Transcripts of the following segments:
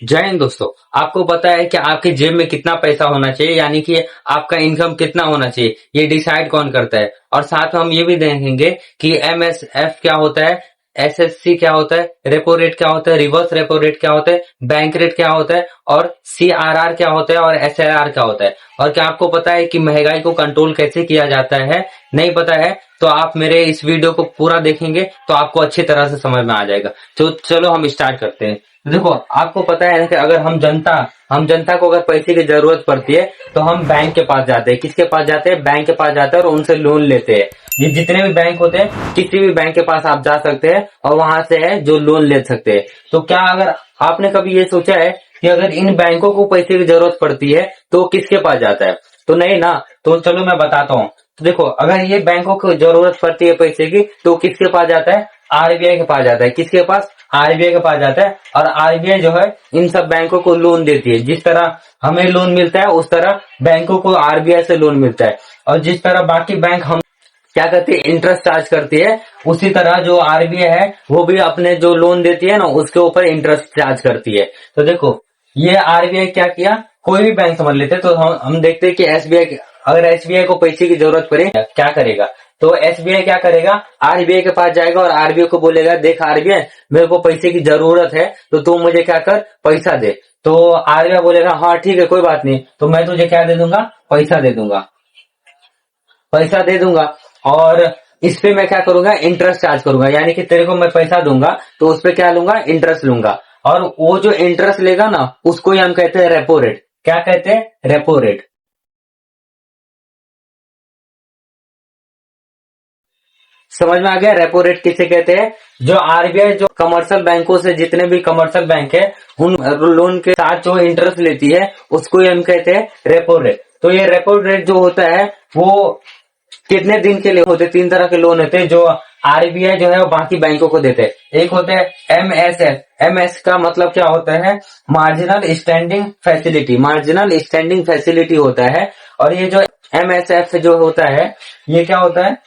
जय हिंद दोस्तों। आपको पता है कि आपके जेब में कितना पैसा होना चाहिए, यानी कि आपका इनकम कितना होना चाहिए, ये डिसाइड कौन करता है। और साथ में हम ये भी देखेंगे कि एमएसएफ क्या होता है, एसएससी क्या होता है, रेपो रेट क्या होता है, रिवर्स रेपो रेट क्या होता है, बैंक रेट क्या होता है, और सीआरआर क्या होता है, और एसएलआर क्या होता है। और क्या आपको पता है कि महंगाई को कंट्रोल कैसे किया जाता है? नहीं पता है तो आप मेरे इस वीडियो को पूरा देखेंगे तो आपको अच्छी तरह से समझ में आ जाएगा। तो चलो हम स्टार्ट करते हैं। देखो, आपको पता है ना कि अगर हम जनता को अगर पैसे की जरूरत पड़ती है तो हम बैंक के पास जाते हैं। किसके पास जाते हैं? बैंक के पास जाते हैं और उनसे लोन लेते हैं। ये जितने भी बैंक होते हैं, किसी भी बैंक के पास आप जा सकते हैं और वहां से है जो लोन ले सकते हैं। तो क्या अगर आपने कभी ये सोचा है कि अगर इन बैंकों को पैसे की जरूरत पड़ती है तो किसके पास जाता है? तो नहीं ना। तो चलो मैं बताता हूँ। तो देखो, अगर ये बैंकों को जरूरत पड़ती है पैसे की तो किसके पास जाता है? आरबीआई के पास जाता है। किसके पास? आरबीआई के पास जाता है। और आरबीआई जो है इन सब बैंकों को लोन देती है। जिस तरह हमें लोन मिलता है उस तरह बैंकों को आरबीआई से लोन मिलता है। और जिस तरह बाकी बैंक हम क्या करती है, इंटरेस्ट चार्ज करती है, उसी तरह जो आरबीआई है वो भी अपने जो लोन देती है ना उसके ऊपर इंटरेस्ट चार्ज करती है। तो देखो, ये आरबीआई क्या किया, कोई भी बैंक समझ लेते तो हम देखते हैं कि एसबीआई, अगर एसबीआई को पैसे की जरूरत पड़े क्या करेगा? तो एसबीआई क्या करेगा, आरबीआई के पास जाएगा और आरबीआई को बोलेगा, देख आरबीआई, मेरे को पैसे की जरूरत है तो तू मुझे क्या कर, पैसा दे। तो आरबीआई बोलेगा, हाँ ठीक है कोई बात नहीं, तो मैं तुझे क्या दे दूंगा, पैसा दे दूंगा, पैसा दे दूंगा। और इस पे मैं क्या करूंगा, इंटरेस्ट चार्ज करूंगा। यानी कि तेरे को मैं पैसा दूंगा तो उस पे क्या लूंगा, इंटरेस्ट लूंगा। और वो जो इंटरेस्ट लेगा ना उसको ही हम कहते हैं रेपो रेट। क्या कहते हैं? Repo rate. समझ में आ गया रेपो रेट किसे कहते हैं? जो आरबीआई जो कमर्शियल बैंकों से, जितने भी कमर्शियल बैंक है, उन लोन के साथ जो इंटरेस्ट लेती है उसको ही हम कहते हैं रेपो रेट। तो ये रेपो रेट जो होता है वो कितने दिन के लिए होते हैं? तीन तरह के लोन होते हैं जो आरबीआई जो है वो बाकी बैंकों को देते हैं। एक होता है एमएसएफ। एमएस का मतलब क्या होता है? Marginal standing facility. Marginal standing facility होता है। और ये जो एमएसएफ जो होता है ये क्या होता है,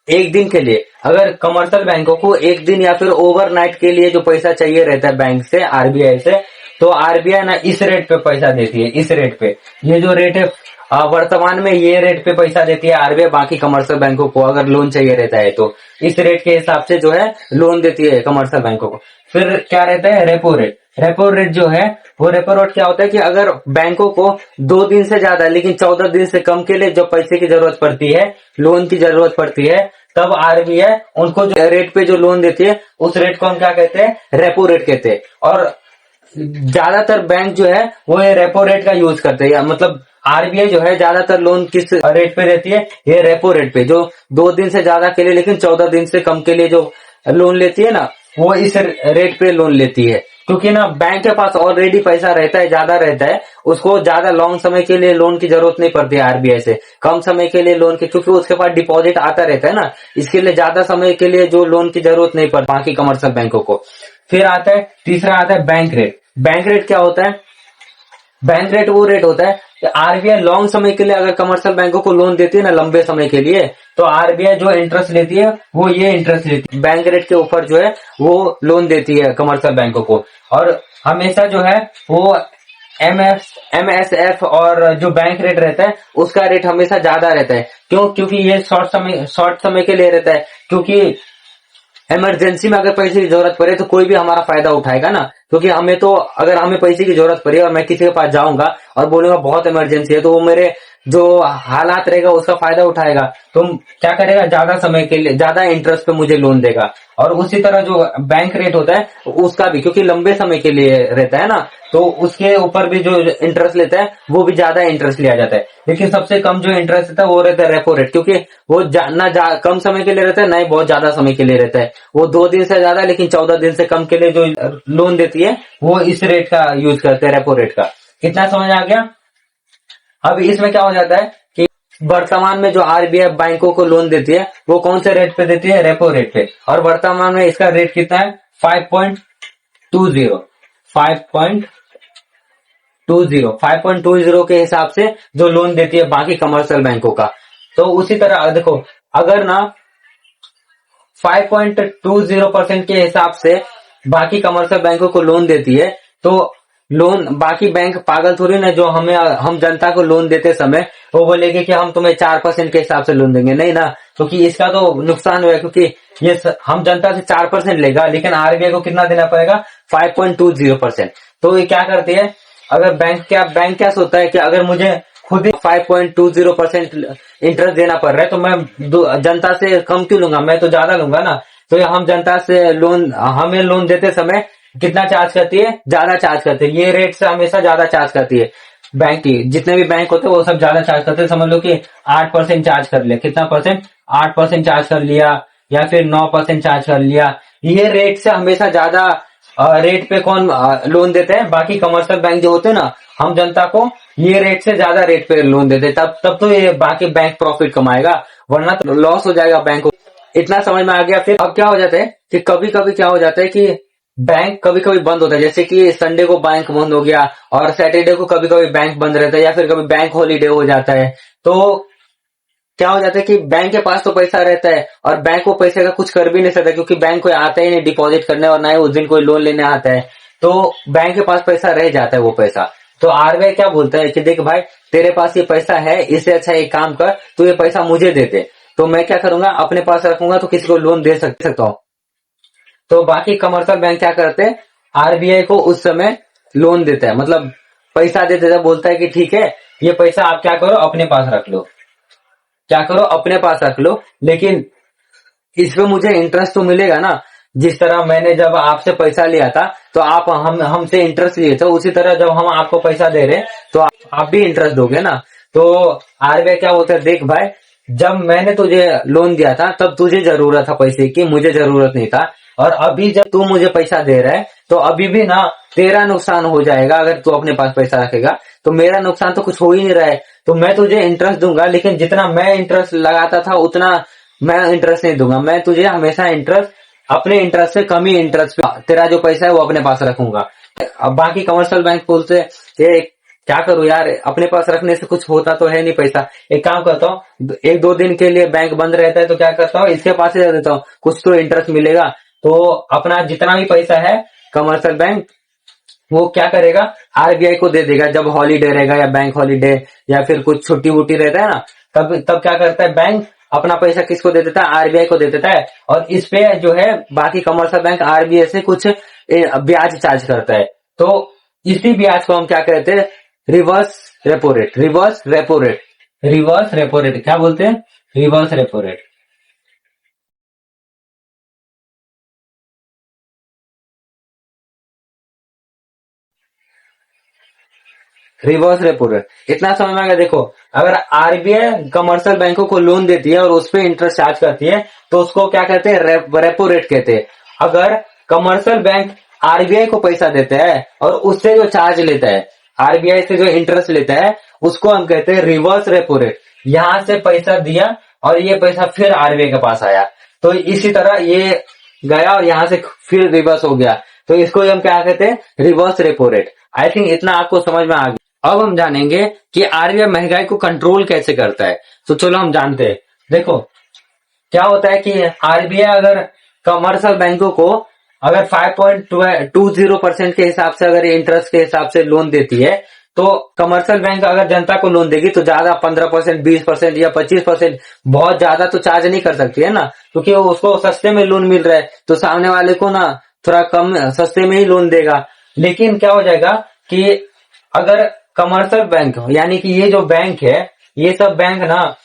एक दिन के लिए, अगर कमर्शियल बैंकों को एक दिन या फिर ओवरनाइट के लिए जो पैसा चाहिए रहता है बैंक से, आरबीआई से, तो आरबीआई ना इस रेट पे पैसा देती है। इस रेट पे, ये जो रेट है वर्तमान में ये रेट पे पैसा देती है आरबीआई बाकी कमर्शियल बैंकों को, अगर लोन चाहिए रहता है तो इस रेट के हिसाब से जो है लोन देती है कमर्शियल बैंकों को। फिर क्या रहता है? Repo rate. रेपो रेट जो है वो, रेपो रेट क्या होता है कि अगर बैंकों को 2 दिन से ज्यादा लेकिन 14 दिन से कम के लिए जो पैसे की जरूरत पड़ती है, लोन की जरूरत पड़ती है, तब आरबीआई उनको जो रेट पे जो लोन देती है उस रेट को हम क्या कहते हैं, रेपो रेट कहते हैं। और ज्यादातर बैंक जो है वो ये रेपो रेट का यूज करते हैं। मतलब आरबीआई जो है ज्यादातर लोन किस रेट पे देती है? ये रेपो रेट पे, जो 2 दिन से ज्यादा के लिए लेकिन 14 दिन से कम के लिए जो लोन लेती है ना, वो इस रेट पे लोन लेती है। क्योंकि ना बैंक के पास ऑलरेडी पैसा रहता है, ज्यादा रहता है, उसको ज्यादा लॉन्ग समय के लिए लोन की जरूरत नहीं पड़ती है आरबीआई से। कम समय के लिए लोन की, क्योंकि उसके पास डिपॉजिट आता रहता है ना, इसके लिए ज्यादा समय के लिए जो लोन की जरूरत नहीं पड़ती बाकी कमर्शियल बैंकों को। फिर आता है, तीसरा आता है बैंक रेट। बैंक रेट क्या होता है? बैंक रेट वो रेट होता है कि आरबीआई लॉन्ग समय के लिए अगर कमर्शियल बैंकों को लोन देती है ना, लंबे समय के लिए, तो आरबीआई जो इंटरेस्ट लेती है वो ये इंटरेस्ट लेती है, बैंक रेट के ऊपर जो है वो लोन देती है कमर्शियल बैंकों को। और हमेशा जो है वो एमएसएफ और जो बैंक रेट रहता है उसका रेट हमेशा ज्यादा रहता है। क्यों? क्योंकि ये शॉर्ट समय के लिए रहता है। क्योंकि इमरजेंसी में अगर पैसे की जरूरत पड़े तो कोई भी हमारा फायदा उठाएगा ना। क्योंकि हमें तो, अगर हमें पैसे की जरूरत पड़ी और मैं किसी के पास जाऊंगा और बोलूंगा बहुत इमरजेंसी है, तो वो मेरे जो हालात रहेगा उसका फायदा उठाएगा। तो क्या करेगा, ज्यादा समय के लिए ज्यादा इंटरेस्ट पे मुझे लोन देगा। और उसी तरह जो बैंक रेट होता है उसका भी, क्योंकि लंबे समय के लिए रहता है ना, तो उसके ऊपर भी जो इंटरेस्ट लेता है वो भी ज्यादा इंटरेस्ट लिया जाता है। लेकिन सबसे कम जो इंटरेस्ट रहता है वो रहता है रेपो रेट। क्योंकि वो कम समय के लिए रहता है, ना ही बहुत ज्यादा समय के लिए रहता है। वो 2 दिन से ज्यादा लेकिन 14 दिन से कम के लिए जो लोन देती है वो इस रेट का यूज करते हैं, रेपो रेट का। कितना समझ आ गया? अब इसमें क्या हो जाता है कि वर्तमान में जो आरबीआई बैंकों को लोन देती है वो कौन से रेट पे देती है? रेपो रेट पे। और वर्तमान में इसका रेट कितना है? 5.20। 5.20 के हिसाब से जो लोन देती है बाकी कमर्शियल बैंकों का। तो उसी तरह देखो, अगर ना 5.20% के हिसाब से बाकी कमर्शियल बैंकों को लोन देती है तो लोन बाकी बैंक पागल थोड़ी ना, जो हम जनता को लोन देते समय वो बोलेंगे कि हम तुम्हें 4% के हिसाब से लोन देंगे, नहीं ना, क्योंकि इसका तो नुकसान हुआ है, क्योंकि हम जनता से 4% लेगा, लेकिन आरबीआई को कितना देना पड़ेगा, 5.20%। तो ये क्या करती है, अगर बैंक क्या सोचता है कि अगर मुझे खुद ही 5.20% इंटरेस्ट देना पड़ रहा है, तो मैं जनता से कम क्यों लूंगा, मैं तो ज्यादा लूंगा ना। तो ये हम जनता से हमें लोन देते समय कितना चार्ज करती है, ज्यादा चार्ज करती है, ये रेट से हमेशा ज्यादा चार्ज करती है। बैंक की जितने भी बैंक होते हैं वो सब ज्यादा चार्ज करते हैं, समझ लो कि 8% चार्ज कर लिया, कितना परसेंट, 8% चार्ज कर लिया, या फिर 9% चार्ज कर लिया। ये रेट से हमेशा ज्यादा रेट पे कौन लोन देते हैं, बाकी कमर्शियल बैंक जो होते हैं ना, हम जनता को ये रेट से ज्यादा रेट पे लोन देते हैं, तब तो ये बाकी बैंक प्रॉफिट कमाएगा, वरना तो लॉस हो जाएगा बैंक को। इतना समझ में आ गया। फिर अब क्या हो जाता है कि कभी कभी क्या हो जाता है कि बैंक कभी कभी बंद होता है, जैसे कि संडे को बैंक बंद हो गया, और सैटरडे को कभी कभी बैंक बंद रहता है, या फिर कभी बैंक हॉलीडे हो जाता है। तो क्या हो जाता है कि बैंक के पास तो पैसा रहता है, और बैंक को पैसे का कुछ कर भी नहीं सकता, क्योंकि बैंक कोई आता ही नहीं डिपॉजिट करने, और ना ही उस दिन कोई लोन लेने आता है। तो बैंक के पास पैसा रह जाता है वो पैसा। तो आरबीआई क्या बोलता है कि देख भाई, तेरे पास ये पैसा है, इससे अच्छा एक काम कर, तू ये पैसा मुझे दे दे, तो मैं क्या करूंगा, अपने पास रखूंगा, तो किसी को लोन दे सकता हूँ। तो बाकी कमर्शियल बैंक क्या करते हैं, आरबीआई को उस समय लोन देता है, मतलब पैसा दे देता है, बोलता है कि ठीक है, ये पैसा आप क्या करो, अपने पास रख लो, क्या करो, अपने पास रख लो, लेकिन इसमें मुझे इंटरेस्ट तो मिलेगा ना। जिस तरह मैंने जब आपसे पैसा लिया था, तो आप हमसे इंटरेस्ट लिए थे, उसी तरह जब हम आपको पैसा दे रहे हैं, तो आप भी इंटरेस्ट दोगे ना। तो आरबीआई क्या बोलता है, देख भाई, जब मैंने तुझे लोन दिया था तब तुझे जरूरत था पैसे की, मुझे जरूरत नहीं था, और अभी जब तू मुझे पैसा दे रहा है, तो अभी भी ना तेरा नुकसान हो जाएगा अगर तू अपने पास पैसा रखेगा, तो मेरा नुकसान तो कुछ हो ही नहीं रहा है। तो मैं तुझे इंटरेस्ट दूंगा, लेकिन जितना मैं इंटरेस्ट लगाता था उतना मैं इंटरेस्ट नहीं दूंगा, मैं तुझे हमेशा इंटरेस्ट अपने इंटरेस्ट से कम ही इंटरेस्ट पे तेरा जो पैसा है वो अपने पास रखूंगा। अब बाकी कमर्शियल बैंक बोलते हैं, ये क्या करूं यार, अपने पास रखने से कुछ होता तो है नहीं पैसा, एक काम करता हूँ, एक दो दिन के लिए बैंक बंद रहता है तो क्या करता हूँ, इसके पास ही दे देता हूँ, कुछ तो इंटरेस्ट मिलेगा। तो अपना जितना भी पैसा है कमर्शियल बैंक वो क्या करेगा, आरबीआई को दे देगा, जब हॉलीडे रहेगा या बैंक हॉलीडे या फिर कुछ छुट्टी वुट्टी रहता है ना, तब क्या करता है बैंक, अपना पैसा किसको दे देता है, आरबीआई को दे देता है, और इस पे जो है बाकी कमर्शियल बैंक आरबीआई से कुछ ब्याज चार्ज करता है। तो इसी ब्याज को हम क्या कहते हैं, reverse repo rate, reverse repo rate, reverse repo rate क्या बोलते हैं, reverse repo rate. Reverse repo rate, इतना समझ में आ गया। देखो, अगर आरबीआई कमर्शियल बैंकों को लोन देती है और उस पर इंटरेस्ट चार्ज करती है, तो उसको क्या कहते हैं, रेपो रेट कहते हैं। अगर कमर्शियल बैंक आरबीआई को पैसा देता है और उससे जो चार्ज लेता है, आरबीआई से जो इंटरेस्ट लेता है, उसको हम कहते हैं रिवर्स रेपो रेट। यहां से पैसा दिया और ये पैसा फिर आरबीआई के पास आया, तो इसी तरह ये गया और यहां से फिर रिवर्स हो गया, तो इसको हम क्या कहते हैं, reverse repo rate. I think इतना आपको समझ में आ गया। अब हम जानेंगे कि आरबीआई महंगाई को कंट्रोल कैसे करता है, तो चलो हम जानते हैं। देखो, क्या होता है कि आरबीआई अगर कमर्शियल बैंकों को अगर 5.20% के हिसाब से, अगर इंटरेस्ट के हिसाब से लोन देती है, तो कमर्शियल बैंक अगर जनता को लोन देगी तो ज्यादा 15%, 20% या 25%, बहुत ज्यादा तो चार्ज नहीं कर सकती है ना, क्योंकि उसको सस्ते में लोन मिल रहा है, तो सामने वाले को ना थोड़ा कम सस्ते में ही लोन देगा। लेकिन क्या हो जाएगा कि अगर कमर्शियल बैंक यानी कि ये जो बैंक है, ये सब बैंक ना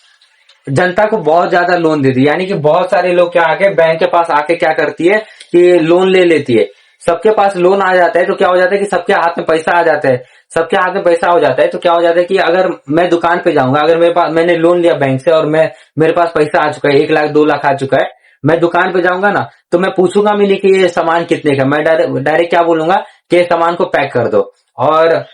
जनता को बहुत ज्यादा लोन देती है, यानी कि बहुत सारे लोग क्या आके बैंक के पास आके क्या करती है कि लोन ले लेती है। सबके पास लोन आ जाता है तो क्या हो जाता है कि सबके हाथ में पैसा आ जाता है, सबके हाथ में पैसा हो जाता है, तो क्या हो जाता है कि अगर मैं दुकान पे जाऊंगा, अगर मेरे पास, मैंने लोन लिया बैंक से और मेरे पास पैसा आ चुका है, 1 लाख 2 लाख आ चुका है, मैं दुकान पे जाऊंगा ना, तो मैं पूछूंगा मिली कि ये सामान कितने का, मैं डायरेक्ट क्या बोलूंगा कि ये सामान को पैक कर दो, और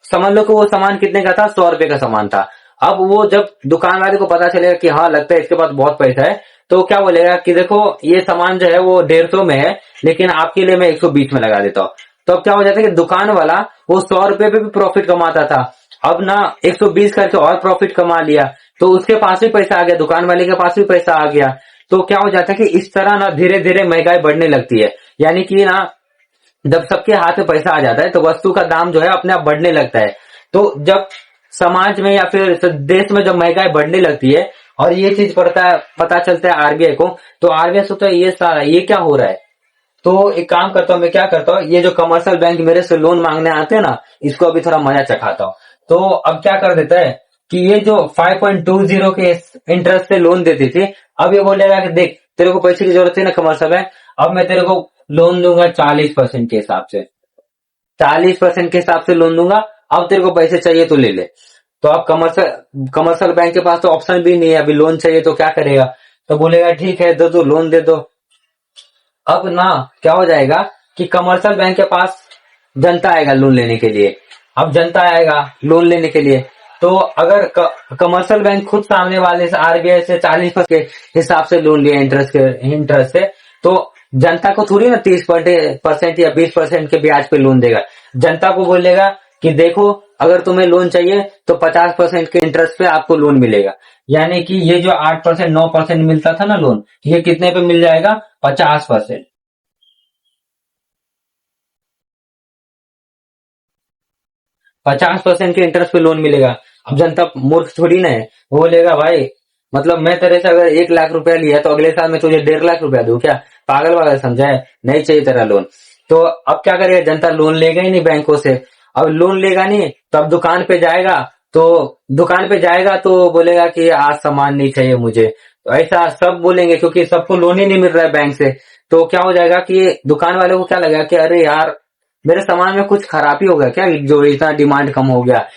समझ लो कि वो सामान कितने का था, 100 रुपए का सामान था। अब वो जब दुकान वाले को पता चलेगा कि हाँ लगता है इसके पास बहुत पैसा है, तो क्या बोलेगा कि देखो ये सामान जो है वो 150 में है, लेकिन आपके लिए मैं 120 में लगा देता हूँ। तो अब क्या हो जाता है कि दुकान वाला वो 100 रुपए पे भी प्रॉफिट कमाता था, अब ना 120 करके और प्रॉफिट कमा लिया, तो उसके पास भी पैसा आ गया, दुकान वाले के पास भी पैसा आ गया। तो क्या हो जाता है कि इस तरह ना धीरे धीरे महंगाई बढ़ने लगती है, यानी कि ना जब सबके हाथ में पैसा आ जाता है तो वस्तु का दाम जो है अपने आप बढ़ने लगता है। तो जब समाज में या फिर देश में जब महंगाई बढ़ने लगती है और ये चीज पता चलता है आरबीआई को, तो आरबीआई सोचता है ये क्या हो रहा है। तो एक काम करता हूँ, मैं क्या करता हूँ, ये जो कमर्शियल बैंक मेरे से लोन मांगने आते हैं ना, इसको अभी थोड़ा मजा चखाता हूँ। तो अब क्या कर देता है कि ये जो 5.20 के इंटरेस्ट से लोन देती थी, अब ये बोलेगा कि देख तेरे को पैसे की जरूरत है ना कमर्शियल बैंक, अब मैं तेरे को लोन दूंगा 40% के हिसाब से, 40% के हिसाब से लोन दूंगा। अब तेरे को पैसे चाहिए तो ले ले। तो अब कमर्शियल बैंक के पास तो ऑप्शन भी नहीं है, अभी लोन चाहिए तो क्या करेगा, तो बोलेगा ठीक है दे दो, लोन दे दो। अब ना क्या हो जाएगा कि कमर्शियल बैंक के पास जनता आएगा लोन लेने के लिए। अब जनता आएगा लोन लेने के लिए, तो अगर कमर्शियल बैंक खुद सामने वाले से आरबीआई से 40% के हिसाब से लोन लिया इंटरेस्ट से, तो जनता को थोड़ी ना 30% या 20% के ब्याज पे लोन देगा। जनता को बोलेगा कि देखो अगर तुम्हें लोन चाहिए तो 50% के इंटरेस्ट पे आपको लोन मिलेगा। यानी कि ये जो 8% 9% मिलता था ना लोन, ये कितने पे मिल जाएगा, 50%। 50% के इंटरेस्ट पे लोन मिलेगा। अब जनता मूर्ख थोड़ी ना है, वो बोलेगा भाई मतलब मैं तेरे से अगर 1 लाख रुपया लिया तो अगले साल मैं तुझे 1.5 लाख रुपया दूं क्या, पागल वागल समझा है, नहीं चाहिए तेरा लोन। तो अब क्या करेगा, जनता लोन लेगा ही नहीं बैंकों से। अब लोन लेगा नहीं तो अब दुकान पे जाएगा तो बोलेगा कि आज सामान नहीं चाहिए मुझे। तो ऐसा सब बोलेंगे क्योंकि सबको लोन ही नहीं मिल रहा है बैंक से। तो क्या हो जाएगा कि दुकान वाले को क्या लगेगा कि अरे यार मेरे सामान में कुछ खराबी हो गया क्या, जो इतना डिमांड कम हो गया।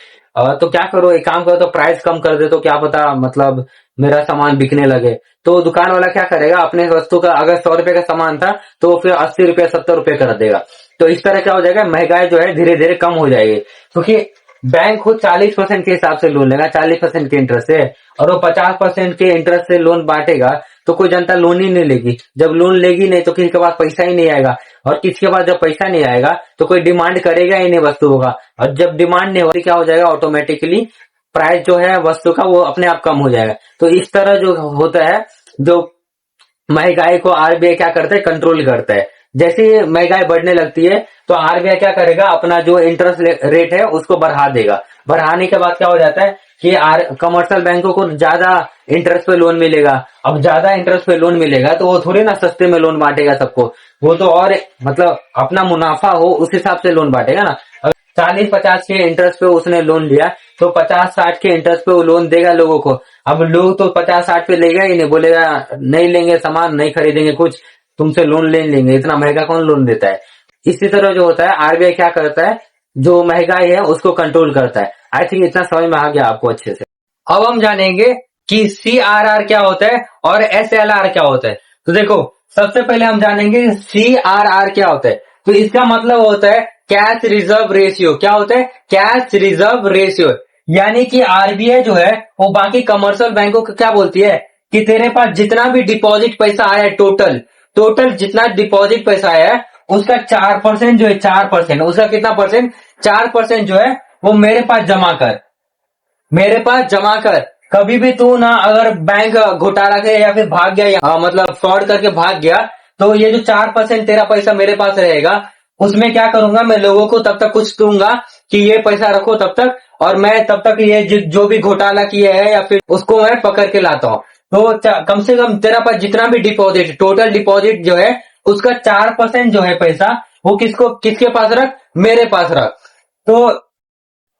तो क्या करो, एक काम करो तो प्राइस कम कर दे तो क्या पता मतलब मेरा सामान बिकने लगे। तो दुकान वाला क्या करेगा, अपने वस्तु का अगर 100 रुपए का सामान था तो फिर 80 रुपए 70 रुपए कर देगा। तो इस तरह क्या हो जाएगा, महंगाई जो है धीरे धीरे कम हो जाएगी, क्योंकि बैंक खुद 40% के हिसाब से लोन लेगा, 40% के इंटरेस्ट से, और वो 50% के इंटरेस्ट से लोन बांटेगा। तो कोई जनता लोन ही नहीं लेगी। जब लोन लेगी नहीं तो किसी के पास पैसा ही नहीं आएगा, और किसी के पास जब पैसा नहीं आएगा तो कोई डिमांड करेगा ही नहीं वस्तुओं का, और जब डिमांड नहीं होती क्या हो जाएगा, ऑटोमेटिकली प्राइस जो है वस्तु का वो अपने आप कम हो जाएगा। तो इस तरह जो होता है, जो महंगाई को आरबीआई क्या करता है, कंट्रोल करता है। जैसे ही महंगाई बढ़ने लगती है तो आरबीआई क्या करेगा, अपना जो इंटरेस्ट रेट है उसको बढ़ा देगा। बढ़ाने के बाद क्या हो जाता है कि कमर्शियल बैंकों को ज्यादा इंटरेस्ट पे लोन मिलेगा। अब ज्यादा इंटरेस्ट पे लोन मिलेगा तो वो थोड़ी ना सस्ते में लोन बांटेगा सबको, वो तो और मतलब अपना मुनाफा हो उस हिसाब से लोन बांटेगा ना। अगर 40-50 के इंटरेस्ट पे उसने लोन लिया तो 50-60 के इंटरेस्ट पे वो लोन देगा लोगों को। अब लोग तो 50-60 पे लेगा ही नहीं, बोलेगा नहीं लेंगे सामान, नहीं खरीदेंगे कुछ, तुमसे लोन ले लेंगे, इतना महंगा कौन लोन देता है। इसी तरह जो होता है आरबीआई क्या करता है, जो महंगाई है उसको कंट्रोल करता है। आई थिंक इतना समझ में आ गया आपको अच्छे से। अब हम जानेंगे कि सीआरआर क्या होता है और एसएलआर क्या होता है। तो देखो सबसे पहले हम जानेंगे सीआरआर क्या होता है। तो इसका मतलब होता है कैश रिजर्व रेशियो। क्या होता है, कैश रिजर्व रेशियो। यानी कि आरबीआई जो है वो बाकी कमर्शियल बैंकों को क्या बोलती है कि तेरे पास जितना भी डिपॉजिट पैसा आया है, टोटल जितना डिपॉजिट पैसा आया है उसका 4% जो है, 4% उसका कितना परसेंट, 4% जो है वो मेरे पास जमा कर। कभी भी तू ना अगर बैंक घोटाला के या फिर भाग गया या मतलब फ्रॉड करके भाग गया, तो ये जो 4% तेरा पैसा मेरे पास रहेगा, उसमें क्या करूंगा मैं, लोगों को तब तक कुछ दूंगा कि ये पैसा रखो तब तक, और मैं तब तक ये जो भी घोटाला किया है या फिर उसको मैं पकड़ के लाता हूँ। तो कम से कम तेरा पास जितना भी डिपॉजिट, टोटल डिपॉजिट जो है उसका 4% जो है पैसा, वो किसके पास रख, मेरे पास रख। तो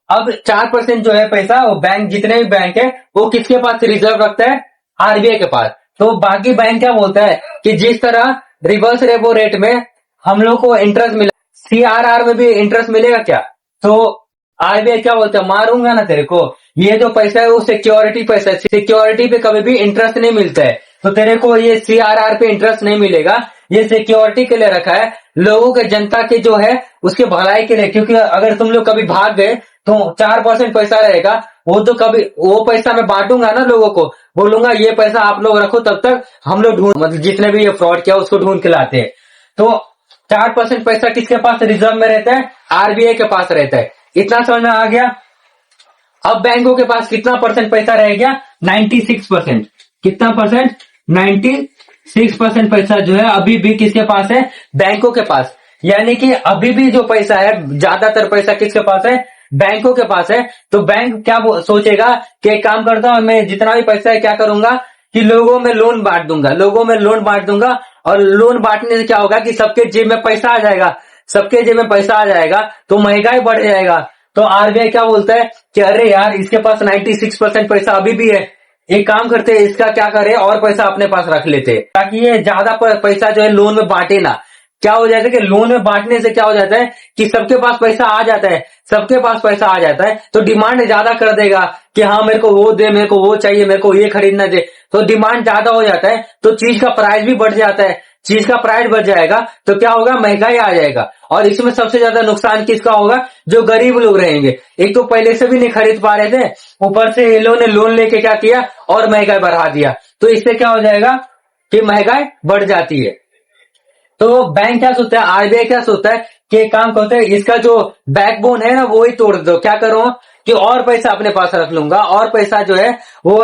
अब 4% जो है पैसा वो बैंक, जितने भी बैंक है वो किसके पास रिजर्व रखता है, आरबीआई के पास। तो बाकी बैंक क्या बोलता है कि जिस तरह रिवर्स रेपो रेट में हम लोग को इंटरेस्ट मिला, सीआरआर में भी इंटरेस्ट मिलेगा क्या। तो आरबीआई क्या बोलता है, मारूंगा ना तेरे को, ये जो पैसा है वो सिक्योरिटी पैसा है, सिक्योरिटी पे कभी भी इंटरेस्ट नहीं मिलता है, तो तेरे को ये सीआरआर पे इंटरेस्ट नहीं मिलेगा। ये सिक्योरिटी के लिए रखा है, लोगों के, जनता के जो है उसके भलाई के लिए। क्योंकि अगर तुम लोग कभी भाग गए तो 4% पैसा रहेगा, वो तो कभी वो पैसा मैं बांटूंगा ना लोगों को, बोलूंगा ये पैसा आप लोग रखो, तब तक हम लोग मतलब जितने भी ये फ्रॉड किया उसको ढूंढ के लाते हैं। तो 4% पैसा किसके पास रिजर्व में रहता है, आरबीआई के पास रहता है। इतना समझ में आ गया। अब बैंकों के पास कितना परसेंट पैसा रह गया, 96%। कितना परसेंट, 96% पैसा जो है अभी भी किसके पास है, बैंकों के पास। यानी कि अभी भी जो पैसा है, ज्यादातर पैसा किसके पास है? बैंकों के पास है। तो बैंक क्या सोचेगा कि एक काम करता हूं, मैं जितना भी पैसा है क्या करूंगा कि लोगों में लोन बांट दूंगा, लोगों में लोन बांट दूंगा। और लोन बांटने से क्या होगा कि सबके जेब में पैसा आ जाएगा, सबके जेब में पैसा आ जाएगा तो महंगाई बढ़ जाएगा। तो आरबीआई क्या बोलता है कि अरे यार, इसके पास 96% पैसा अभी भी है, एक काम करते हैं, इसका क्या करे और पैसा अपने पास रख लेते हैं, ताकि ये ज्यादा पैसा जो है लोन में बांटे ना। क्या हो जाता है कि लोन में बांटने से क्या हो जाता है कि सबके पास पैसा आ जाता है, सबके पास पैसा आ जाता है तो डिमांड ज्यादा कर देगा कि हाँ मेरे को वो दे, मेरे को वो चाहिए, मेरे को ये खरीदना दे। तो डिमांड ज्यादा हो जाता है तो चीज का प्राइस भी बढ़ जाता है, चीज का प्राइस बढ़ जाएगा तो क्या होगा, महंगाई आ जाएगा। और इसमें सबसे ज्यादा नुकसान किसका होगा? जो गरीब लोग रहेंगे। एक तो पहले से भी नहीं खरीद पा रहे थे, ऊपर से इन लोगों ने लोन लेके क्या किया और महंगाई बढ़ा दिया। तो इससे क्या हो जाएगा कि महंगाई बढ़ जाती है। तो बैंक क्या सोचता है, आरबीआई क्या सोचता है कि एक काम करते हैं, इसका जो बैकबोन है ना वो ही तोड़ दो। क्या करूं कि और पैसा अपने पास रख लूंगा, और पैसा जो है वो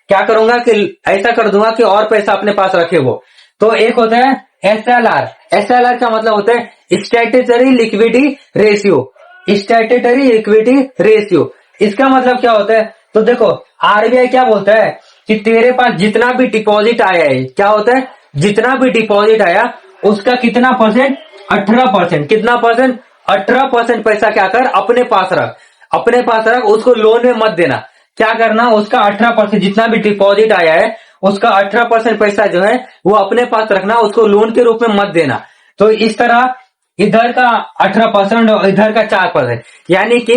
क्या करूंगा कि ऐसा कर दूंगा कि और पैसा अपने पास रखे वो। तो एक होता है एसएलआर। एसएलआर का मतलब होता है statutory liquidity ratio. Statutory liquidity ratio इसका मतलब क्या होता है? तो देखो आरबीआई क्या बोलता है कि तेरे पास जितना भी डिपॉजिट आया है, क्या होता है, जितना भी डिपॉजिट आया उसका कितना परसेंट? 18%। कितना परसेंट? 18% पैसा क्या कर अपने पास रख, अपने पास रख, उसको लोन में मत देना। क्या करना, उसका 18% जितना भी डिपॉजिट आया है उसका 18% पैसा जो है वो अपने पास रखना, उसको लोन के रूप में मत देना। तो इस तरह इधर का 18% और इधर का 4%, यानी कि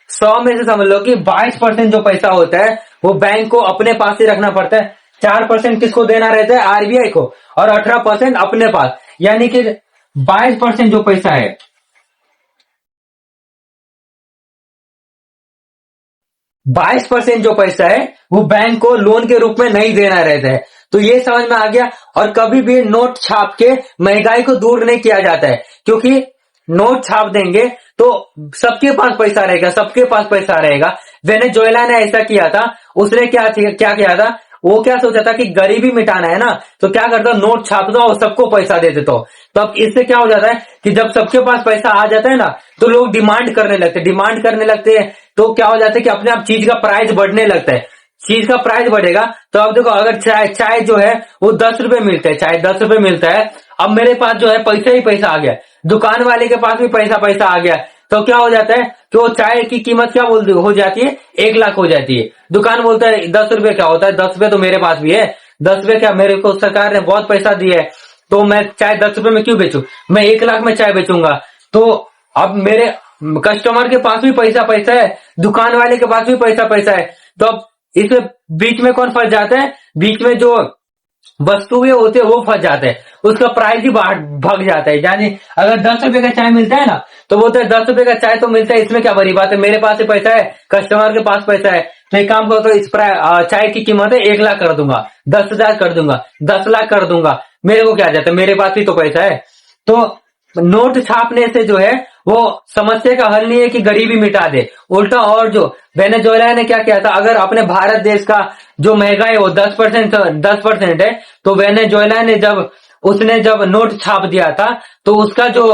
100 में से समझ लो कि 22% जो पैसा होता है वो बैंक को अपने पास ही रखना पड़ता है। 4% किसको देना रहता है? आरबीआई को, और 18% अपने पास, यानी कि 22% जो पैसा है, 22% जो पैसा है वो बैंक को लोन के रूप में नहीं देना रहता है। तो ये समझ में आ गया। और कभी भी नोट छाप के महंगाई को दूर नहीं किया जाता है, क्योंकि नोट छाप देंगे तो सबके पास पैसा रहेगा, सबके पास पैसा रहेगा। वेनेजुएला ने ऐसा किया था, उसने क्या किया था, वो क्या सोचा था कि गरीबी मिटाना है ना, तो क्या करता, नोट छाप दो और सबको पैसा दे देता हूं। तो अब इससे क्या हो जाता है कि जब सबके पास पैसा आ जाता है ना तो लोग डिमांड करने लगते हैं, डिमांड करने लगते हैं तो क्या हो जाता है कि अपने आप चीज का प्राइस बढ़ने लगता है। चीज का प्राइस बढ़ेगा तो अब देखो, अगर चाय जो है वो 10 रुपए मिलता है, चाय 10 रुपए मिलता है, अब मेरे पास जो है पैसा ही पैसा आ गया, दुकान वाले के पास भी पैसा आ गया, तो क्या हो जाता है कि वो चाय की कीमत क्या हो जाती है, 1 लाख हो जाती है। दुकान बोलता है 10 रुपए, क्या होता है 10 रुपए तो मेरे पास भी है, 10 रुपए क्या, मेरे को सरकार ने बहुत पैसा दिया है तो मैं चाय 10 रुपए में क्यों बेचूं, मैं 1 लाख में चाय बेचूंगा। तो अब मेरे कस्टमर के पास भी पैसा है, दुकान वाले के पास भी पैसा है। तो अब इस बीच में कौन फंस जाता है? बीच में जो वस्तुएं होते हैं वो फंस जाते हैं, उसका प्राइस ही भाग जाता है। यानी अगर 10 रुपए का चाय मिलता है ना तो बोलते हैं 10 रुपए का चाय तो मिलता है, इसमें क्या बड़ी बात है, मेरे पास ही पैसा है, कस्टमर के पास पैसा है, तो एक काम करो, तो इस चाय की कीमत है 1 लाख कर दूंगा, 10,000 कर दूंगा, 10 लाख कर दूंगा, मेरे को क्या जाता है, मेरे पास ही तो पैसा है। तो नोट छापने से जो है वो समस्या का हल नहीं है कि गरीबी मिटा दे, उल्टा। और जो वेनेजुएला ने क्या किया था, अगर अपने भारत देश का जो महंगाई वो 10% है, तो वेनेजुएला ने जब नोट छाप दिया था तो उसका जो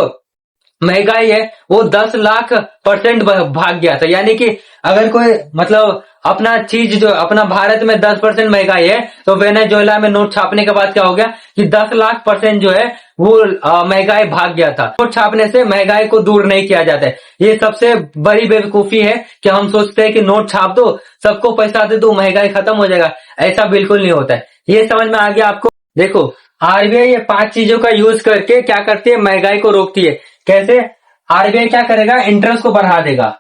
महंगाई है वो 10 लाख% भाग गया था। यानी कि अगर कोई मतलब अपना चीज जो अपना भारत में 10% महंगाई है तो वेनेजुएला में नोट छापने के बाद क्या हो गया कि 10 लाख% जो है वो महंगाई भाग गया था। नोट छापने से महंगाई को दूर नहीं किया जाता है। ये सबसे बड़ी बेवकूफी है कि हम सोचते हैं कि नोट छाप दो, सबको पैसा दे दो, महंगाई खत्म हो जाएगा। ऐसा बिल्कुल नहीं होता है। ये समझ में आ गया आपको? देखो आरबीआई ये 5 चीजों का यूज करके क्या करती है, महंगाई को रोकती है। कैसे? आरबीआई क्या करेगा, इंटरेस्ट को बढ़ा देगा।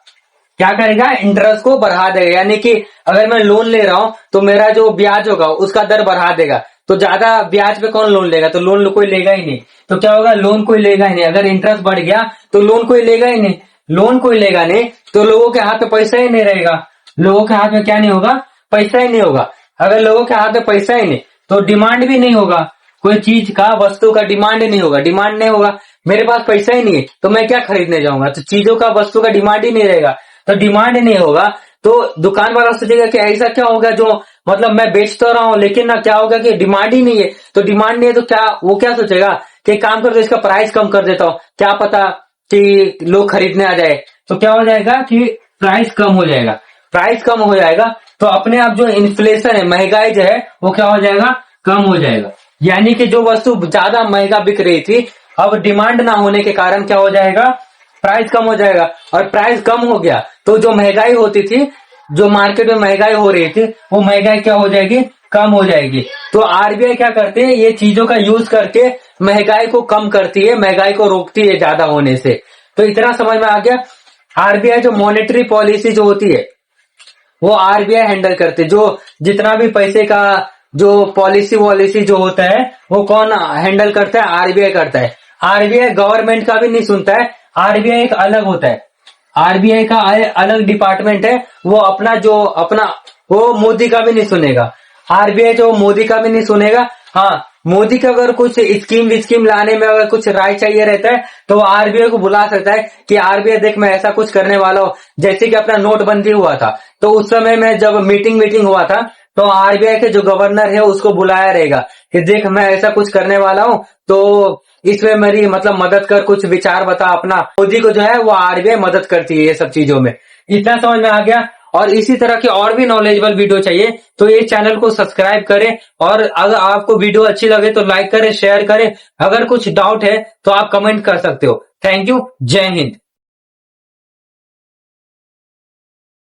क्या करेगा? इंटरेस्ट को बढ़ा देगा। यानी कि अगर मैं लोन ले रहा हूं तो मेरा जो ब्याज होगा उसका दर बढ़ा देगा। तो ज्यादा ब्याज पे कौन लोन लेगा, तो लोन कोई लेगा ही नहीं। तो क्या होगा, लोन कोई लेगा ही नहीं। अगर इंटरेस्ट बढ़ गया तो लोन कोई लेगा ही नहीं, लोन कोई लेगा नहीं तो लोगों के हाथ में पैसा ही नहीं रहेगा। लोगों के हाथ में क्या नहीं होगा, पैसा ही नहीं होगा। अगर लोगों के हाथ में पैसा ही नहीं तो डिमांड भी नहीं होगा, कोई चीज का, वस्तु का डिमांड नहीं होगा। डिमांड नहीं होगा, मेरे पास पैसा ही नहीं है तो मैं क्या खरीदने जाऊंगा, तो चीजों का, वस्तु का डिमांड ही नहीं रहेगा। तो डिमांड नहीं होगा तो दुकान वाला सोचेगा कि ऐसा क्या होगा, जो मतलब मैं बेच तो रहा हूं लेकिन ना क्या होगा कि डिमांड ही नहीं है। तो डिमांड नहीं है तो क्या, वो क्या सोचेगा कि काम कर दो, इसका प्राइस कम कर देता हूँ, क्या पता कि लोग खरीदने आ जाए। तो क्या हो जाएगा कि प्राइस कम हो जाएगा। प्राइस कम हो जाएगा तो अपने आप जो इन्फ्लेशन है, महंगाई जो है वो क्या हो जाएगा, कम हो जाएगा। यानी कि जो वस्तु ज्यादा महंगा बिक रही थी, अब डिमांड ना होने के कारण क्या हो जाएगा, प्राइस कम हो जाएगा। और प्राइस कम हो गया तो जो महंगाई होती थी, जो मार्केट में महंगाई हो रही थी, वो महंगाई क्या हो जाएगी, कम हो जाएगी। तो आरबीआई क्या करते हैं, ये चीजों का यूज करके महंगाई को कम करती है, महंगाई को रोकती है ज्यादा होने से। तो इतना समझ में आ गया। आरबीआई जो मॉनेटरी पॉलिसी जो होती है वो आरबीआई हैंडल करती है। जो जितना भी पैसे का जो पॉलिसी वॉलिसी जो होता है वो कौन हैंडल करता है, आरबीआई करता है। आरबीआई गवर्नमेंट का भी नहीं सुनता है, आरबीआई एक अलग होता है, आरबीआई का अलग डिपार्टमेंट है। वो अपना वो मोदी का भी नहीं सुनेगा। आरबीआई जो मोदी का भी नहीं सुनेगा। हाँ, मोदी का अगर कुछ स्कीम लाने में अगर कुछ राय चाहिए रहता है तो वो आरबीआई को बुला सकता है कि आरबीआई देख मैं ऐसा कुछ करने वाला हूँ। जैसे कि अपना नोटबंदी हुआ था तो उस समय में जब मीटिंग हुआ था तो आरबीआई के जो गवर्नर है उसको बुलाया रहेगा कि देख मैं ऐसा कुछ करने वाला हूँ, तो इसमें मेरी मतलब मदद कर, कुछ विचार बता अपना। मोदी को जो है वो आरबीआई मदद करती है ये सब चीजों में। इतना समझ में आ गया। और इसी तरह के और भी नॉलेजेबल वीडियो चाहिए तो ये चैनल को सब्सक्राइब करें। और अगर आपको वीडियो अच्छी लगे तो लाइक करें, शेयर करें। अगर कुछ डाउट है तो आप कमेंट कर सकते हो। Thank you. जय हिंद।